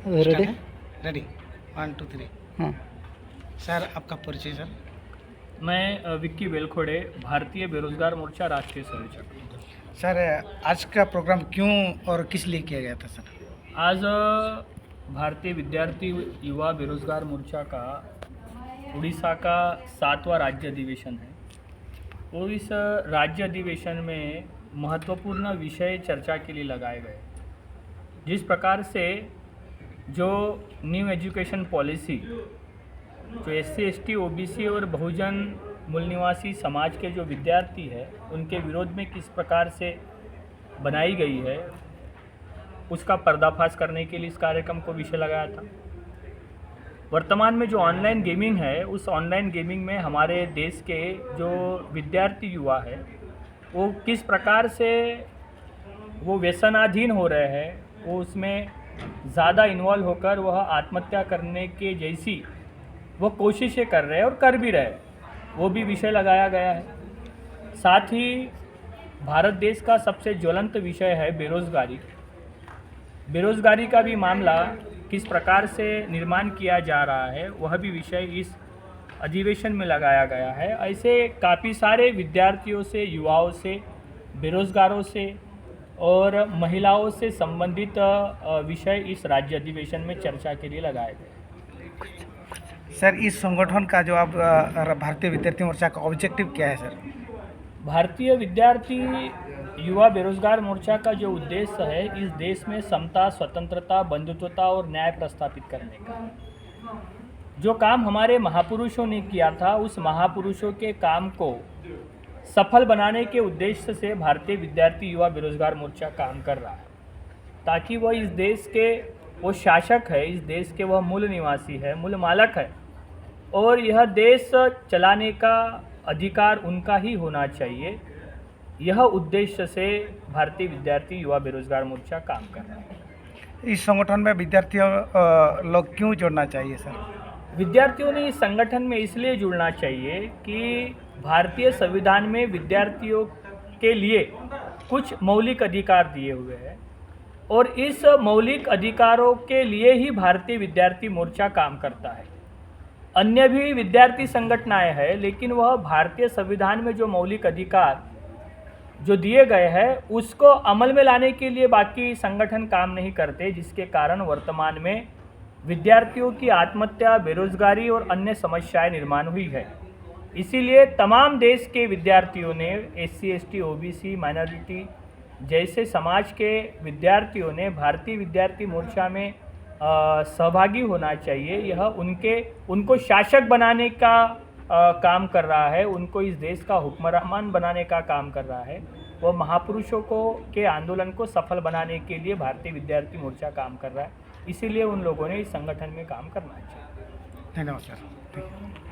Ready? Ready 1 2 3। हाँ। Sir आपका परिचय सर। मैं विक्की बेलखोड़े, भारतीय बेरोजगार मोर्चा राष्ट्रीय संयोजक। सर आज का प्रोग्राम क्यों और किस लिए किया गया था सर? आज भारतीय विद्यार्थी युवा बेरोजगार मोर्चा का उड़ीसा का 7वां राज्य अधिवेशन है और इस राज्य अधिवेशन में महत्वपूर्ण विषय चर्चा के लिए लगाए गए। जिस प्रकार से जो न्यू एजुकेशन पॉलिसी जो SC ST OBC और बहुजन मूल निवासी समाज के जो विद्यार्थी है उनके विरोध में किस प्रकार से बनाई गई है, उसका पर्दाफाश करने के लिए इस कार्यक्रम को विषय लगाया था। वर्तमान में जो ऑनलाइन गेमिंग है, उस ऑनलाइन गेमिंग में हमारे देश के जो विद्यार्थी युवा है वो किस प्रकार से वो व्यसनाधीन हो रहे हैं, वो उसमें ज़्यादा इन्वॉल्व होकर वह आत्महत्या करने के जैसी वो कोशिशें कर रहे हैं और कर भी रहे हैं, वो भी विषय लगाया गया है। साथ ही भारत देश का सबसे ज्वलंत विषय है बेरोज़गारी। बेरोज़गारी का भी मामला किस प्रकार से निर्माण किया जा रहा है, वह भी विषय इस अधिवेशन में लगाया गया है। ऐसे काफ़ी सारे विद्यार्थियों से, युवाओं से, बेरोज़गारों से और महिलाओं से संबंधित विषय इस राज्य अधिवेशन में चर्चा के लिए लगाए गए। सर इस संगठन का जो आप भारतीय विद्यार्थी मोर्चा का ऑब्जेक्टिव क्या है सर? भारतीय विद्यार्थी युवा बेरोजगार मोर्चा का जो उद्देश्य है, इस देश में समता, स्वतंत्रता, बंधुत्वता और न्याय प्रस्थापित करने का। जो काम हमारे महापुरुषों ने किया था, उस महापुरुषों के काम को सफल बनाने के उद्देश्य से भारतीय विद्यार्थी युवा बेरोजगार मोर्चा काम कर रहा है, ताकि वह इस देश के वो शासक है, इस देश के वह मूल निवासी है, मूल मालक है और यह देश चलाने का अधिकार उनका ही होना चाहिए। यह उद्देश्य से भारतीय विद्यार्थी युवा बेरोजगार मोर्चा काम कर रहा है। इस संगठन में विद्यार्थियों लोग क्यों जुड़ना चाहिए सर? विद्यार्थियों ने इस संगठन में इसलिए जुड़ना चाहिए कि भारतीय संविधान में विद्यार्थियों के लिए कुछ मौलिक अधिकार दिए हुए हैं और इस मौलिक अधिकारों के लिए ही भारतीय विद्यार्थी मोर्चा काम करता है। अन्य भी विद्यार्थी संगठनाएं हैं, लेकिन वह भारतीय संविधान में जो मौलिक अधिकार जो दिए गए हैं उसको अमल में लाने के लिए बाकी संगठन काम नहीं करते, जिसके कारण वर्तमान में विद्यार्थियों की आत्महत्या, बेरोजगारी और अन्य समस्याएं निर्माण हुई है। इसीलिए तमाम देश के विद्यार्थियों ने, SC ST OBC माइनॉरिटी जैसे समाज के विद्यार्थियों ने भारतीय विद्यार्थी मोर्चा में सहभागी होना चाहिए। यह उनको शासक बनाने का काम कर रहा है, उनको इस देश का हुक्मरान बनाने का काम कर रहा है। वह महापुरुषों के आंदोलन को सफल बनाने के लिए भारतीय विद्यार्थी मोर्चा काम कर रहा है, इसीलिए उन लोगों ने इस संगठन में काम करना चाहिए। धन्यवाद सर।